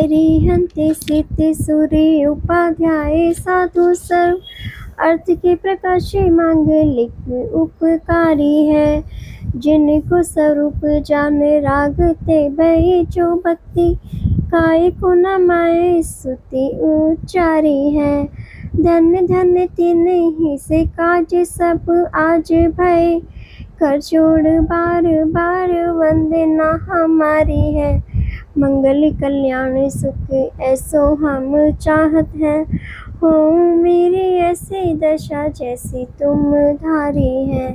वैरिहन्ते सीते सूर्य उपाध्याय साधु सर्व अर्थ के प्रकाशे मांगलिक उपकारी है। जिनको स्वरूप जाने रागते भय जो भक्ति काय को न माए स्तुति उच्चारी है। धन्य धन्य तिन्हि से काज सब आज भय कर जोड़ बार बार वंदना हमारी है। मंगल कल्याण सुख ऐसो हम चाहत हैं, हो मेरी ऐसी दशा जैसी तुम धारी है।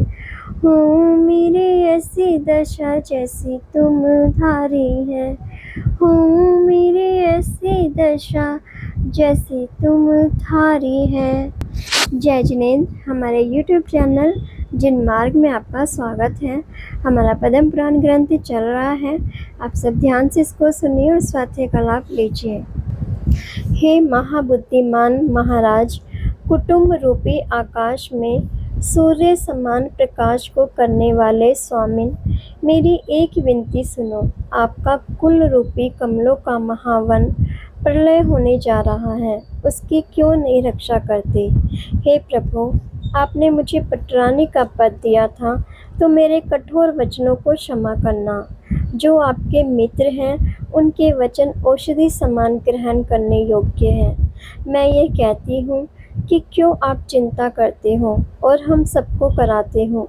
हो मेरी ऐसी दशा जैसी तुम धारी है। हो मेरी ऐसी दशा जैसी तुम धारी है। जय जिनेंद्र। हमारे YouTube चैनल जिन मार्ग में आपका स्वागत है। हमारा पद्म पुराण ग्रंथ चल रहा है, आप सब ध्यान से इसको सुनिए और स्वाध्याय का लाभ लीजिए। हे महाबुद्धिमान महाराज, कुटुंब रूपी आकाश में सूर्य समान प्रकाश को करने वाले स्वामिन, मेरी एक विनती सुनो। आपका कुल रूपी कमलों का महावन प्रलय होने जा रहा है, उसकी क्यों नहीं रक्षा करते। हे प्रभु, आपने मुझे पटरानी का पद दिया था, तो मेरे कठोर वचनों को क्षमा करना। जो आपके मित्र हैं, उनके वचन औषधि समान ग्रहण करने योग्य हैं। मैं ये कहती हूँ कि क्यों आप चिंता करते हो और हम सबको कराते हो।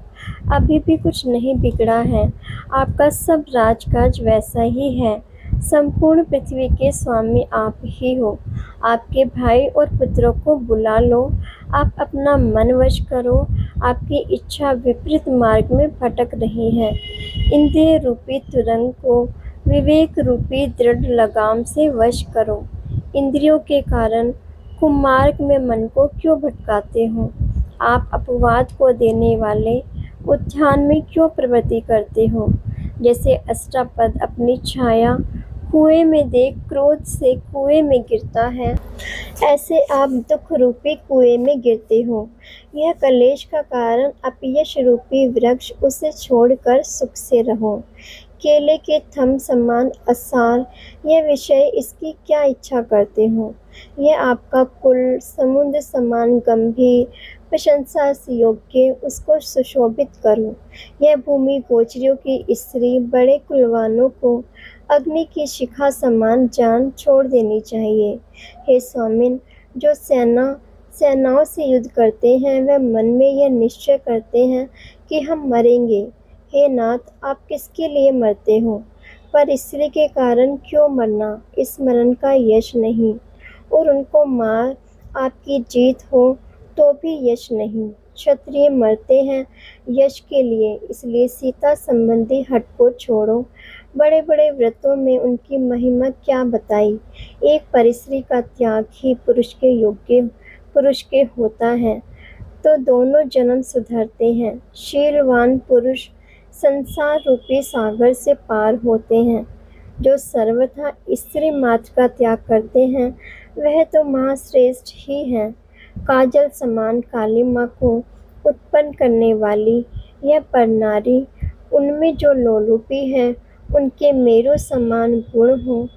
अभी भी कुछ नहीं बिगड़ा है, आपका सब राजकाज वैसा ही है। संपूर्ण पृथ्वी के स्वामी आप ही हो। आपके भाई और पुत्रों को बुला लो, आप अपना मन वश करो। आपकी इच्छा विपरीत मार्ग में भटक रही है। इंद्रिय रूपी तुरंग को विवेक रूपी दृढ़ लगाम से वश करो। इंद्रियों के कारण कुमार्ग में मन को क्यों भटकाते हो। आप अपवाद को देने वाले उद्यान में क्यों प्रवृत्ति करते हो। जैसे अष्टापद अपनी छाया कुएं में देख क्रोध से कुएं में गिरता है, ऐसे आप दुख रूपी कुएं में गिरते हो। यह कलेश का कारण अपयश रूपी वृक्ष, उसे छोड़कर सुख से रहो। केले के थम समान असार, यह विषय इसकी क्या इच्छा करते हो। यह आपका कुल समुद्र समान गंभीर, प्रशंसा से योग्य, उसको सुशोभित करो। यह भूमि गोचरियों की स्त्री, बड़े कुलवानों को अग्नि की शिखा समान जान छोड़ देनी चाहिए। हे स्वामिन, जो सेनाओं से युद्ध करते हैं, वह मन में यह निश्चय करते हैं कि हम मरेंगे। हे नाथ, आप किसके लिए मरते हो, पर स्त्री के कारण क्यों मरना। इस मरण का यश नहीं, और उनको मार आपकी जीत हो तो भी यश नहीं। क्षत्रिय मरते हैं यश के लिए, इसलिए सीता संबंधी हट को छोड़ो। बड़े बड़े व्रतों में उनकी महिमा क्या बताई। एक परिस्त्री का त्याग ही पुरुष के होता है, तो दोनों जन्म सुधरते हैं। शीलवान पुरुष संसार रूपी सागर से पार होते हैं। जो सर्वथा स्त्री मात्र का त्याग करते हैं, वह तो महाश्रेष्ठ ही है। काजल समान कालिमा को उत्पन्न करने वाली यह परनारी, उनमें जो लोलुपी है, उनके मेरु समान गुण हो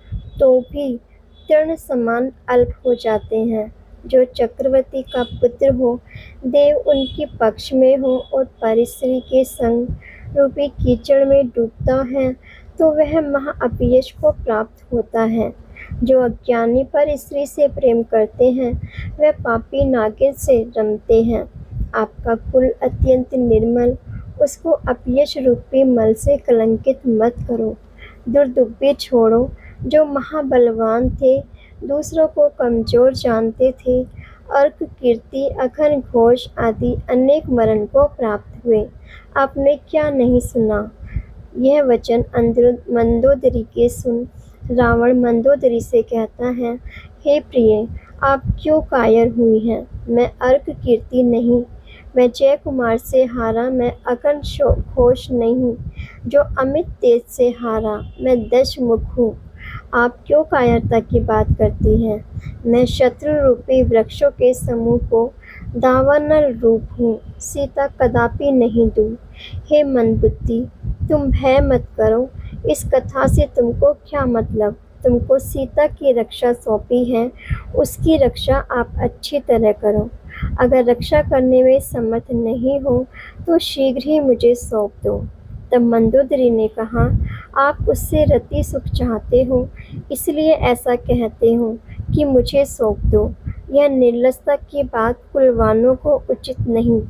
तो भी तृण समान अल्प हो जाते हैं। जो चक्रवर्ती का पुत्र हो, देव उनके पक्ष में हो और परिस्त्री के संग रूपी कीचड़ में डूबता है, तो वह महा अपयश को प्राप्त होता है। जो अज्ञानी पर स्त्री से प्रेम करते हैं, वह पापी नागिन से रमते हैं। आपका कुल अत्यंत निर्मल, उसको अपयश रूपी मल से कलंकित मत करो। दुर्दुब्बे छोड़ो। जो महाबलवान थे, दूसरों को कमजोर जानते थे, अर्क कीर्ति अखन घोष आदि अनेक मरण को प्राप्त हुए। आपने क्या नहीं सुना। यह वचन मंदोदरी के सुन। रावण मंदोदरी से कहता है, हे प्रिय, आप क्यों कायर हुई हैं। मैं अर्क कीर्ति नहीं, मैं जय कुमार से हारा, मैं अकन घोष नहीं, जो अमित तेज से हारा, मैं दशमुख हूँ। आप क्यों कायरता की बात करती हैं। मैं शत्रु रूपी वृक्षों के समूह को दावानल रूप हूँ, सीता कदापि नहीं दूँ। हे मंदबुद्धि, तुम भय मत करो। इस कथा से तुमको क्या मतलब। तुमको सीता की रक्षा सौंपी है उसकी रक्षा आप अच्छी तरह करो। अगर रक्षा करने में समर्थ नहीं हो तो शीघ्र ही मुझे सौंप दो। तब मंदोदरी ने कहा, आप उससे रति सुख चाहते हो, इसलिए ऐसा कहते हो कि मुझे सौंप दो। यह निर्लजता की बात कुलवानों को उचित नहीं।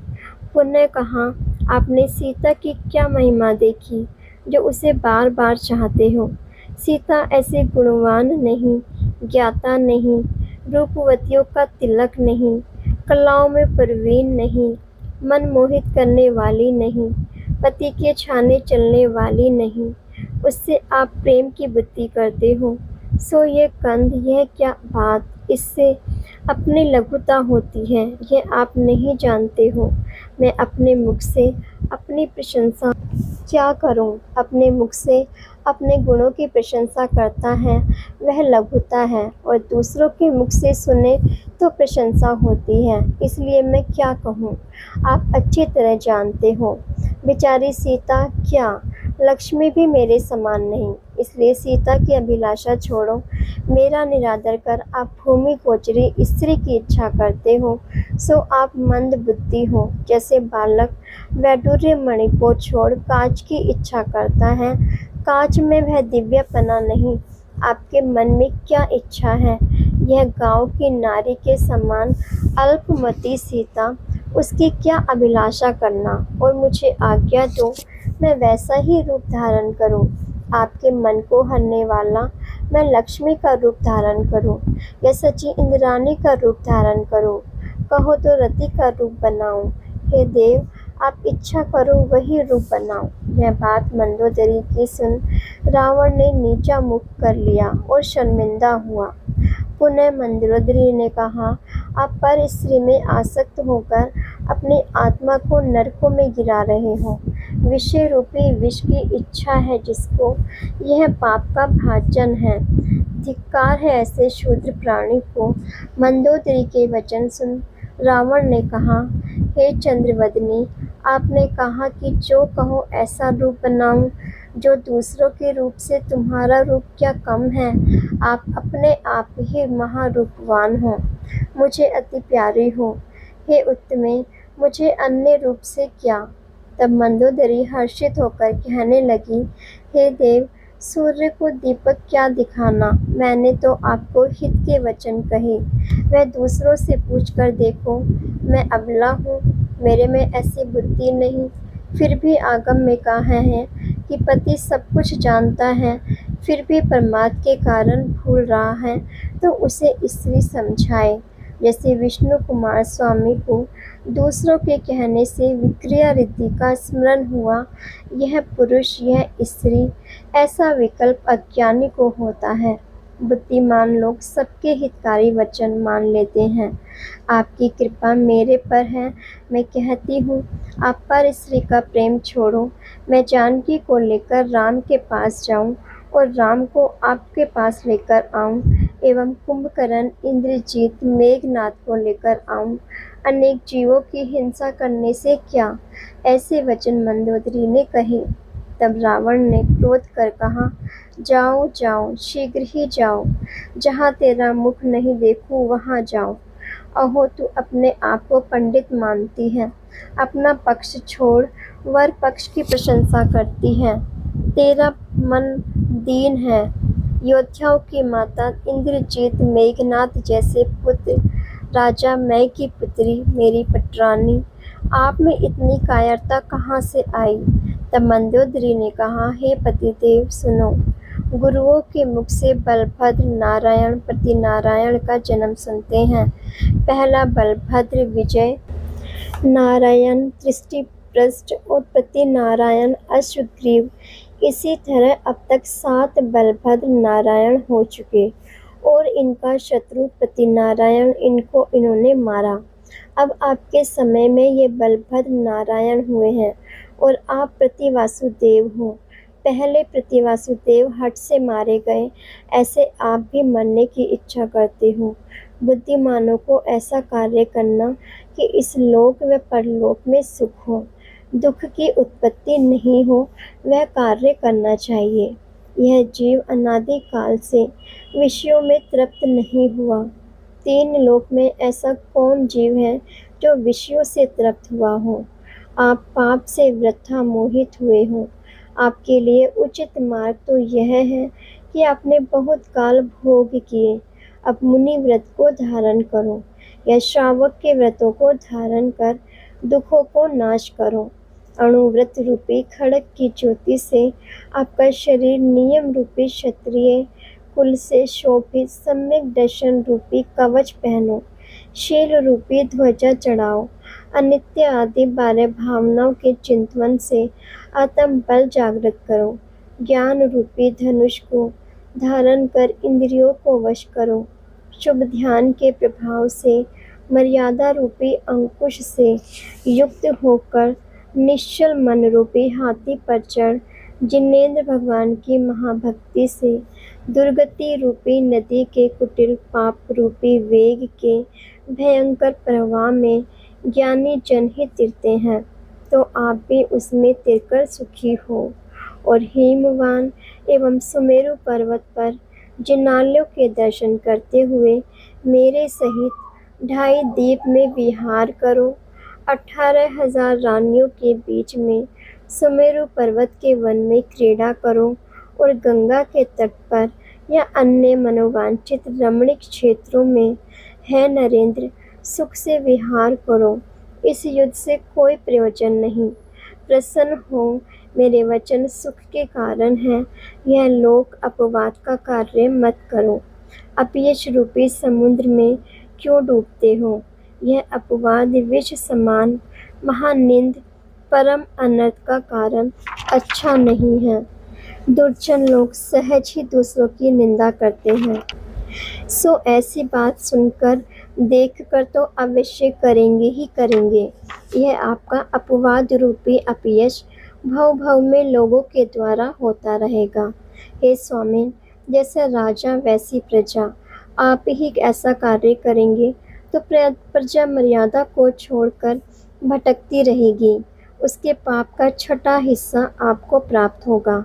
पुनः कहा, आपने सीता की क्या महिमा देखी जो उसे बार बार चाहते हो? सीता ऐसे गुणवान नहीं, ज्ञाता नहीं, रूपवतियों का तिलक नहीं, कलाओं में प्रवीण नहीं, मन मोहित करने वाली नहीं, पति के छाने चलने वाली नहीं, उससे आप प्रेम की बुद्धि करते हो। सो ये कंद, यह क्या बात, इससे अपनी लघुता होती है, यह आप नहीं जानते हो। मैं अपने मुख से अपनी प्रशंसा क्या करूं? अपने मुख से अपने गुणों की प्रशंसा करता है वह लघुता है, और दूसरों के मुख से सुने तो प्रशंसा होती है। इसलिए मैं क्या कहूँ, आप अच्छी तरह जानते हो। बेचारी सीता क्या, लक्ष्मी भी मेरे समान नहीं, इसलिए सीता की अभिलाषा छोड़ो। मेरा निरादर कर आप भूमि गोचरी स्त्री की इच्छा करते हो, सो आप मंद बुद्धि हो। जैसे बालक वैडूर्य मणि को छोड़ कांच की इच्छा करता है, कांच में वह दिव्यपना नहीं। आपके मन में क्या इच्छा है? यह गांव की नारी के समान अल्पमती सीता, उसकी क्या अभिलाषा करना, और मुझे आज्ञा दो मैं वैसा ही रूप धारण करूं। आपके मन को हरने वाला मैं लक्ष्मी का रूप धारण करूं या सची इंद्राणी का रूप धारण करूं? कहो तो रति का रूप बनाऊं। हे देव, आप इच्छा करो वही रूप बनाओ। यह बात मंदोदरी की सुन रावण ने नीचा मुख कर लिया और शर्मिंदा हुआ। पुनः मंदोदरी ने कहा, आप पर स्त्री में आसक्त होकर अपनी आत्मा को नरकों में गिरा रहे हो। विषय रूपी विष की इच्छा है जिसको, यह पाप का भाजन है। धिक्कार है ऐसे शूद्र प्राणी को। मंदोदरी के वचन सुन रावण ने कहा, हे चंद्रवदनी, आपने कहा कि जो कहो ऐसा रूप बनाऊं जो दूसरों के रूप से तुम्हारा रूप क्या कम है? आप अपने आप ही महारूपवान हो, मुझे अति प्यारी हो। हे उत्तमे, मुझे अन्य रूप से क्या? तब मंदोदरी हर्षित होकर कहने लगी, हे देव, सूर्य को दीपक क्या दिखाना, मैंने तो आपको हित के वचन कहे। वह दूसरों से पूछकर देखो, मैं अबला हूँ, मेरे में ऐसी बुद्धि नहीं। फिर भी आगम में कहा है कि पति सब कुछ जानता है, फिर भी प्रमाद के कारण भूल रहा है, तो उसे स्त्री समझाए। जैसे विष्णु कुमार स्वामी को दूसरों के कहने से विक्रिया रिद्धि का स्मरण हुआ, यह पुरुष यह स्त्री, ऐसा विकल्प अज्ञानी को होता है। बुद्धिमान लोग सबके हितकारी वचन मान लेते हैं। आपकी कृपा मेरे पर है, मैं कहती हूँ, आप पर स्त्री का प्रेम छोड़ो। मैं जानकी को लेकर राम के पास जाऊँ और राम को आपके पास लेकर आऊँ, एवं कुंभकर्ण, इंद्रजीत, मेघनाथ को लेकर आऊँ। अनेक जीवों की हिंसा करने से क्या? ऐसे वचन मंदोदरी ने कहे। तब रावण ने क्रोध कर कहा, जाओ जाओ, शीघ्र ही जाओ, जहाँ तेरा मुख नहीं देखूं वहाँ जाओ। अहो, तू अपने आप को पंडित मानती है, अपना पक्ष छोड़ वर पक्ष की प्रशंसा करती है। तेरा मन दीन है। योद्धाओं की माता इंद्रजीत, मेघनाथ जैसे पुत्र, राजा मय की पुत्री मेरी पटरानी, आप में इतनी कायरता कहाँ से आई? तब मंदोदरी ने कहा, हे पतिदेव सुनो, गुरुओं के मुख से बलभद्र नारायण प्रति नारायण का जन्म सुनते हैं। पहला बलभद्र विजय नारायण दृष्टिपृष्ठ और प्रति नारायण अश्वग्रीव। इसी तरह अब तक 7 बलभद्र नारायण हो चुके और इनका शत्रु प्रति नारायण, इनको इन्होंने मारा। अब आपके समय में ये बलभद्र नारायण हुए हैं और आप प्रति वासुदेव हो। पहले प्रति वासुदेव हट से मारे गए, ऐसे आप भी मरने की इच्छा करते हो। बुद्धिमानों को ऐसा कार्य करना कि इस लोक व परलोक में सुख हो, दुख की उत्पत्ति नहीं हो, वह कार्य करना चाहिए। यह जीव अनादि काल से विषयों में तृप्त नहीं हुआ। 3 लोक में ऐसा कौन जीव है जो विषयों से तृप्त हुआ हो? आप पाप से वृथा मोहित हुए हो। आपके लिए उचित मार्ग तो यह है कि आपने बहुत काल भोग किए, अब मुनि व्रत को धारण करो, या श्रावक के व्रतों को धारण कर दुखों को नाश करो। अणुव्रत रूपी खड़ग की ज्योति से आपका शरीर नियम रूपी क्षत्रिय कुल से शोभित सम्यक दर्शन रूपी कवच पहनो, शील रूपी ध्वजा चढ़ाओ, अनित्य आदि 12 भावनाओं के चिंतन से आत्म बल जागृत करो, ज्ञान रूपी धनुष को धारण कर इंद्रियों को वश करो, शुभ ध्यान के प्रभाव से मर्यादा रूपी अंकुश से युक्त होकर निश्चल मन रूपी हाथी पर चढ़ जिनेंद्र भगवान की महाभक्ति से दुर्गति रूपी नदी के कुटिल पाप रूपी वेग के भयंकर प्रवाह में ज्ञानी जन ही तिरते हैं, तो आप भी उसमें तिरकर सुखी हो। और हिमवान एवं सुमेरु पर्वत पर जिनालयों के दर्शन करते हुए मेरे सहित 2.5 द्वीप में विहार करो। 18,000 रानियों के बीच में सुमेरु पर्वत के वन में क्रीड़ा करो और गंगा के तट पर या अन्य मनोवांछित रमणीक क्षेत्रों में है नरेंद्र सुख से विहार करो। इस युद्ध से कोई प्रयोजन नहीं। प्रसन्न हो, मेरे वचन सुख के कारण है। यह लोक अपवाद का कार्य मत करो। अपयश रूपी समुद्र में क्यों डूबते हो? यह अपवाद विष समान महानिंद परम अनर्थ का कारण अच्छा नहीं है। दुर्जन लोग सहज ही दूसरों की निंदा करते हैं, सो ऐसी बात सुनकर देखकर तो अवश्य करेंगे ही करेंगे। यह आपका अपवाद रूपी अपयश भव भव में लोगों के द्वारा होता रहेगा। हे स्वामी, जैसा राजा वैसी प्रजा। आप ही ऐसा कार्य करेंगे तो प्रजा मर्यादा को छोड़कर भटकती रहेगी। उसके पाप का छठा हिस्सा आपको प्राप्त होगा।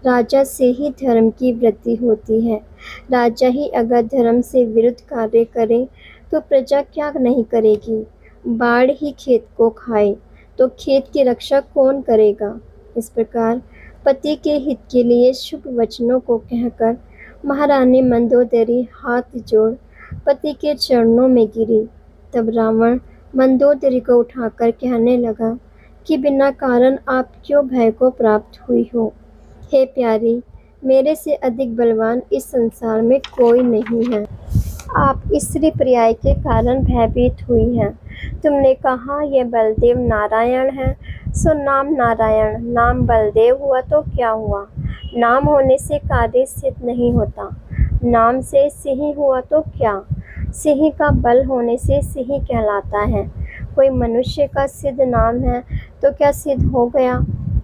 राजा से ही धर्म की वृद्धि होती है। राजा ही अगर धर्म से विरुद्ध कार्य करे तो प्रजा क्या नहीं करेगी? बाढ़ ही खेत को खाए तो खेत की रक्षा कौन करेगा? इस प्रकार पति के हित के लिए शुभ वचनों को कहकर महारानी मंदोदरी हाथ जोड़ पति के चरणों में गिरी। तब रावण मंदोदरी को उठाकर कहने लगा कि बिना कारण आप क्यों भय को प्राप्त हुई हो? हे प्यारी, मेरे से अधिक बलवान इस संसार में कोई नहीं है। आप स्त्री पर्याय के कारण भयभीत हुई हैं। तुमने कहा यह बलदेव नारायण है, सो नाम नारायण, नाम बलदेव हुआ तो क्या हुआ? नाम होने से कार्य सिद्ध नहीं होता। नाम से सिंह हुआ तो क्या? सिंह का बल होने से सिंह कहलाता है। कोई मनुष्य का सिद्ध नाम है तो क्या सिद्ध हो गया?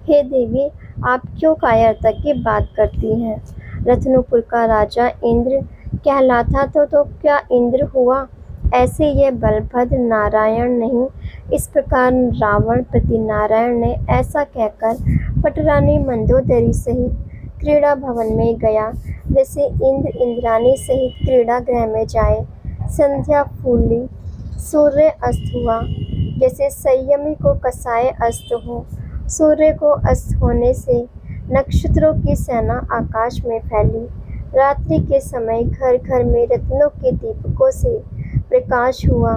हे देवी, आप क्यों कायरता की बात करती हैं? रत्नपुर का राजा इंद्र कहलाता तो क्या इंद्र हुआ? ऐसे यह बलभद्र नारायण नहीं। इस प्रकार रावण प्रति नारायण ने ऐसा कहकर पटरानी मंदोदरी सहित क्रीड़ा भवन में गया, जैसे इंद्र इंद्रानी सहित क्रीड़ा गृह में जाए। संध्या फूली, सूर्य अस्त हुआ, जैसे संयमी को कसाय अस्त हो। सूर्य को अस्त होने से नक्षत्रों की सेना आकाश में फैली। रात्रि के समय घर घर में रत्नों के दीपकों से प्रकाश हुआ।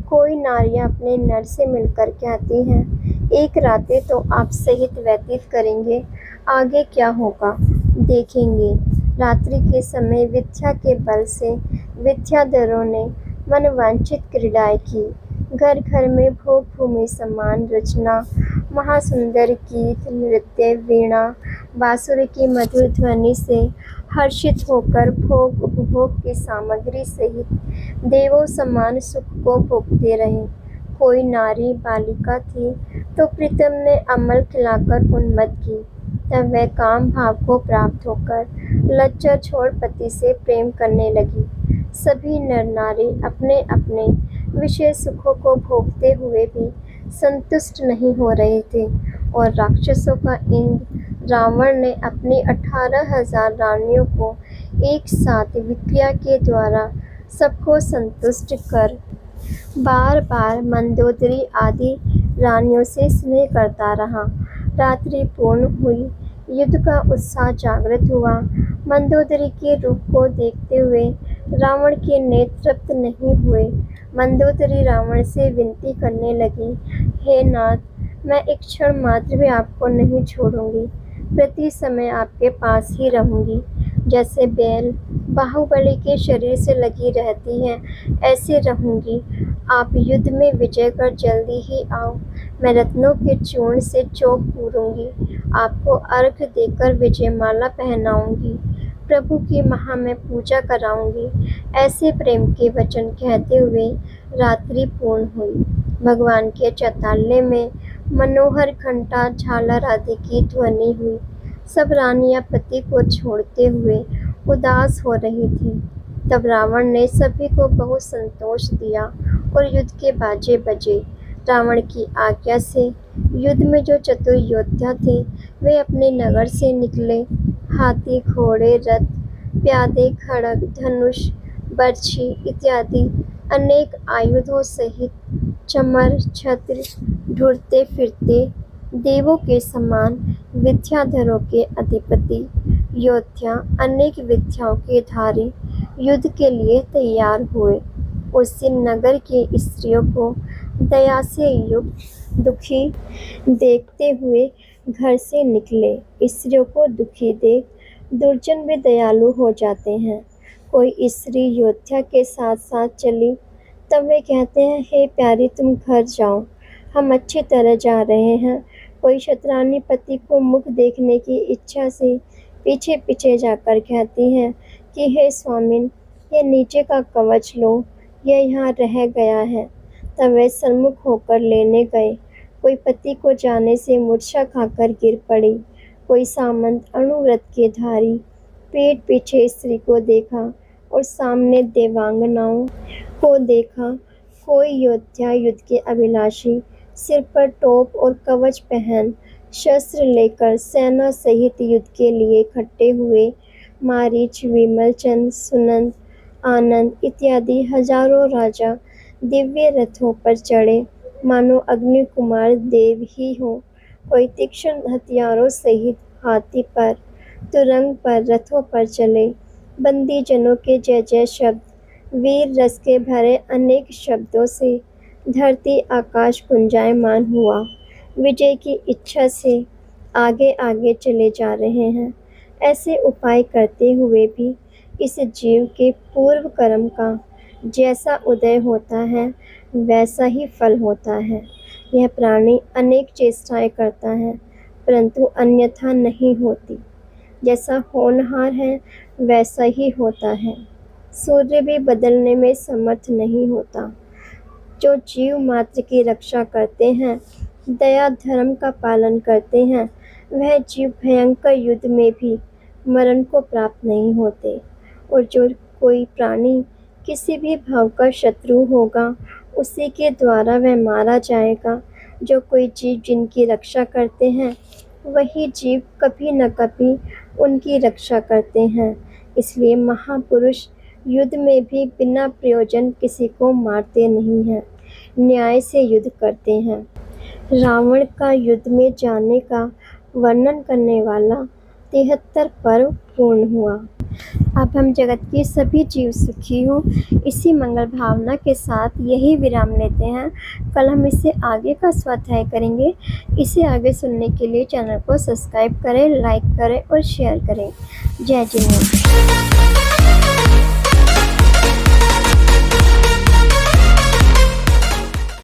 कोई नारियां अपने नर से मिलकर कहती हैं, एक रात्रि तो आप सहित व्यतीत करेंगे, आगे क्या होगा देखेंगे। रात्रि के समय विद्या के बल से विद्याधरों ने मनवांछित क्रीड़ाएं की। घर घर में भोग भूमि समान रचना, महासुंदर गीत, नृत्य, वीणा, बांसुरी की मधुर ध्वनि से हर्षित होकर भोग उपभोग की सामग्री सहित देवों समान सुख को भोगते रहे। कोई नारी बालिका थी तो प्रीतम ने अमल खिलाकर उन्मत्त की। तब वह काम भाव को प्राप्त होकर लज्जा छोड़ पति से प्रेम करने लगी। सभी नर नारी अपने अपने विषय सुखों को भोगते हुए भी संतुष्ट नहीं हो रहे थे और राक्षसों का इंद्र रावण ने अपनी 18,000 रानियों को एक साथ विक्रिया के द्वारा सबको संतुष्ट कर बार बार मंदोदरी आदि रानियों से स्नेह करता रहा। रात्रि पूर्ण हुई, युद्ध का उत्साह जागृत हुआ। मंदोदरी के रूप को देखते हुए रावण के नेत्र तृप्त नहीं हुए। मंदोदरी रावण से विनती करने लगी, हे नाथ, मैं एक क्षण मात्र भी आपको नहीं छोड़ूंगी, प्रति समय आपके पास ही रहूंगी। जैसे बैल बाहुबली के शरीर से लगी रहती है, ऐसे रहूंगी। आप युद्ध में विजय कर जल्दी ही आओ। मैं रत्नों के चूर्ण से चौक पूरूंगी, आपको अर्घ्य देकर विजयमाला पहनाऊंगी, प्रभु की महा मैं पूजा कराऊंगी। ऐसे प्रेम के वचन कहते हुए रात्रि पूर्ण हुई। भगवान के चैताल्य में मनोहर घंटा झालर आदि की ध्वनि हुई। सब रानियां पति को छोड़ते हुए उदास हो रही थी। तब रावण ने सभी को बहुत संतोष दिया और युद्ध के बाजे बजे। रावण की आज्ञा से युद्ध में जो चतुर योद्धा थे वे अपने नगर से निकले। हाथी, घोड़े, रथ, प्यादे, खड्ग, धनुष, बर्छी इत्यादि अनेक आयुधों सहित चमर, छत्र ढूंढते फिरते देवों के समान विद्याधरों के अधिपति योद्धा, अनेक विद्याओं के धारी युद्ध के लिए तैयार हुए। उस दिन नगर की स्त्रियों को दया से युक्त दुखी देखते हुए घर से निकले। स्त्रियों को दुखी देख दुर्जन भी दयालु हो जाते हैं। कोई स्त्री योद्धा के साथ साथ चली, तब वे कहते हैं, हे प्यारी, तुम घर जाओ, हम अच्छी तरह जा रहे हैं। कोई शतरानी पति को मुख देखने की इच्छा से पीछे पीछे जाकर कहती हैं कि हे स्वामिन, ये नीचे का कवच लो, यह यहाँ रह गया है। तब वे सन्मुख होकर लेने गए। कोई पति को जाने से मूर्छा खाकर गिर पड़ी। कोई सामंत अणुव्रत के धारी पीठ पीछे स्त्री को देखा और सामने देवांगनाओं को देखा। कोई योद्धा युद्ध के अभिलाषी सिर पर टोप और कवच पहन शस्त्र लेकर सेना सहित युद्ध के लिए इकट्ठे हुए। मारीच, विमलचंद, सुनंद, आनंद इत्यादि हजारों राजा दिव्य रथों पर चढ़े, मानो अग्नि कुमार देव ही हो। कोई तीक्ष्ण हथियारों सहित हाथी पर, तुरंग पर, रथों पर चले। बंदी जनों के जय जय शब्द, वीर रस के भरे अनेक शब्दों से धरती आकाश गुंजायमान हुआ। विजय की इच्छा से आगे आगे चले जा रहे हैं। ऐसे उपाय करते हुए भी इस जीव के पूर्व कर्म का जैसा उदय होता है वैसा ही फल होता है। यह प्राणी अनेक चेष्टाएं करता है, परंतु अन्यथा नहीं होती। जैसा होनहार है वैसा ही होता है। सूर्य भी बदलने में समर्थ नहीं होता। जो जीव मात्र की रक्षा करते हैं, दया धर्म का पालन करते हैं, वह जीव भयंकर युद्ध में भी मरण को प्राप्त नहीं होते। और जो कोई प्राणी किसी भी भाव का शत्रु होगा, उसी के द्वारा वह मारा जाएगा। जो कोई जीव जिनकी रक्षा करते हैं, वही जीव कभी न कभी उनकी रक्षा करते हैं। इसलिए महापुरुष युद्ध में भी बिना प्रयोजन किसी को मारते नहीं हैं, न्याय से युद्ध करते हैं। रावण का युद्ध में जाने का वर्णन करने वाला 73 पर्व पूर्ण हुआ। अब हम जगत के सभी जीव सुखी हों, इसी मंगल भावना के साथ यही विराम लेते हैं। कल हम इससे आगे का स्वाध्याय करेंगे। इसे आगे सुनने के लिए चैनल को सब्सक्राइब करें, लाइक करें और शेयर करें। जय जिनेन्द्र।